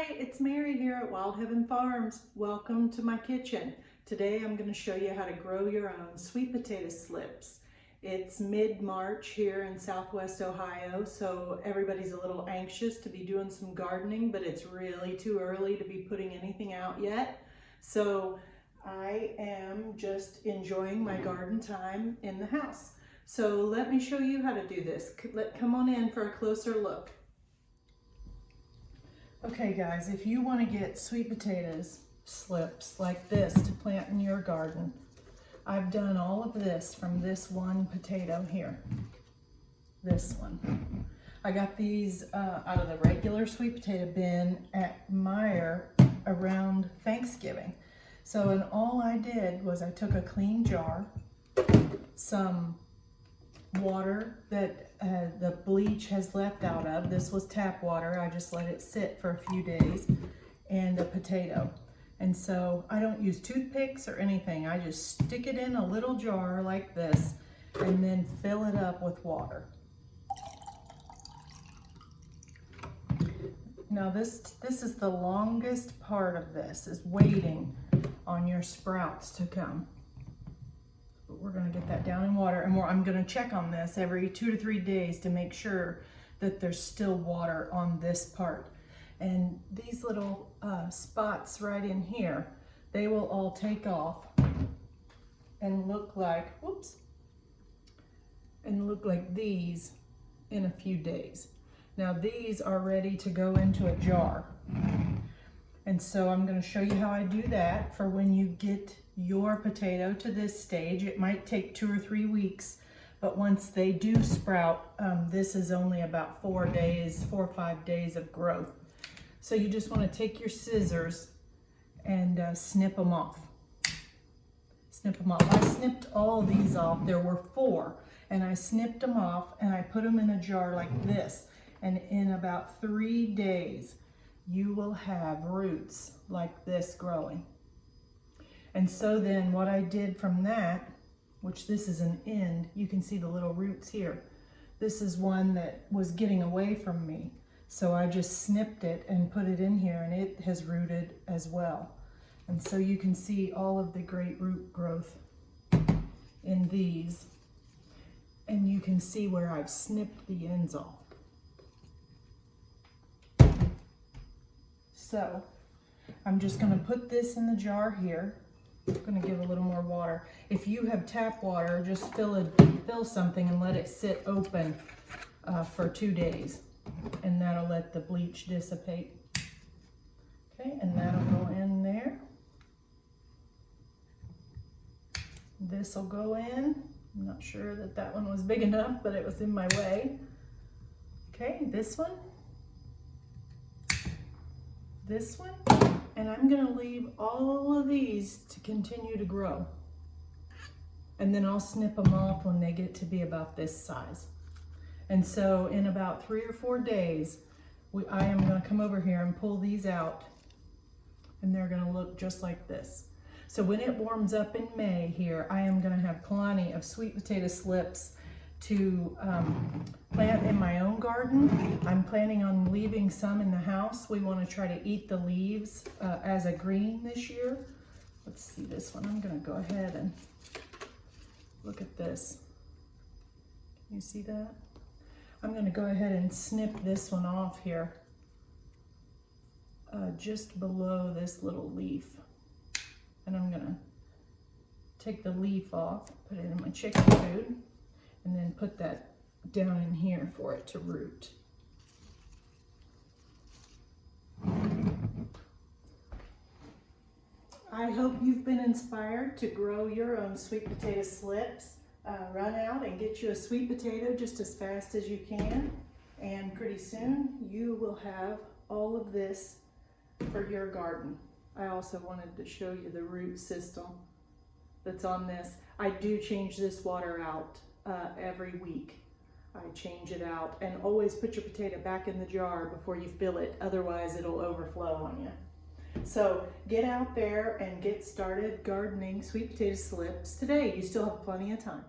Hi, it's Mary here at Wild Heaven Farms. Welcome to my kitchen. Today I'm going to show you how to grow your own sweet potato slips. It's mid-March here in Southwest Ohio, so everybody's a little anxious to be doing some gardening, but it's really too early to be putting anything out yet. So I am just enjoying my garden time in the house. So let me show you how to do this. Come on in for a closer look. Okay guys, if you want to get sweet potatoes slips like this to plant in your garden, I've done all of this from this one potato here. This one. I got these out of the regular sweet potato bin at Meijer around Thanksgiving. So, and all I did was I took a clean jar, some water that the bleach has left out of. This was tap water. I just let it sit for a few days, and a potato. And so I don't use toothpicks or anything. I just stick it in a little jar like this and then fill it up with water. Now this is the longest part of this, is waiting on your sprouts to come. We're going to get that down in water, and I'm going to check on this every 2 to 3 days to make sure that there's still water on this part. And these little spots right in here, they will all take off and look like, these in a few days. Now these are ready to go into a jar. And so I'm going to show you how I do that for when you get your potato to this stage. It might take 2 or 3 weeks, but once they do sprout, this is only about 4 or 5 days of growth. So you just want to take your scissors and snip them off. Snip them off. I snipped all these off. There were 4, and I snipped them off and I put them in a jar like this. And in about 3 days, you will have roots like this growing. And so then what I did from that, which this is an end, you can see the little roots here. This is one that was getting away from me. So I just snipped it and put it in here, and it has rooted as well. And so you can see all of the great root growth in these. And you can see where I've snipped the ends off. So I'm just going to put this in the jar here. I'm going to give a little more water. If you have tap water, just fill something and let it sit open for 2 days, and that'll let the bleach dissipate. Okay, and that'll go in there. This will go in. I'm not sure that one was big enough, but it was in my way. Okay, this one. This one, and I'm going to leave all of these to continue to grow, and then I'll snip them off when they get to be about this size. And so in about 3 or 4 days, I am going to come over here and pull these out, and they're going to look just like this. So when it warms up in May here, I am going to have plenty of sweet potato slips to plant in my own garden. I'm planning on leaving some in the house. We want to try to eat the leaves as a green this year. Let's see this one. I'm going to go ahead and look at this. Can you see that? I'm going to go ahead and snip this one off here, just below this little leaf. And I'm going to take the leaf off, put it in my chicken food, and then put that down in here for it to root. I hope you've been inspired to grow your own sweet potato slips. Run out and get you a sweet potato just as fast as you can, and pretty soon you will have all of this for your garden. I also wanted to show you the root system that's on this. I do change this water out every week. I change it out, and always put your potato back in the jar before you fill it, otherwise it'll overflow on you. So get out there and get started gardening sweet potato slips today. You still have plenty of time.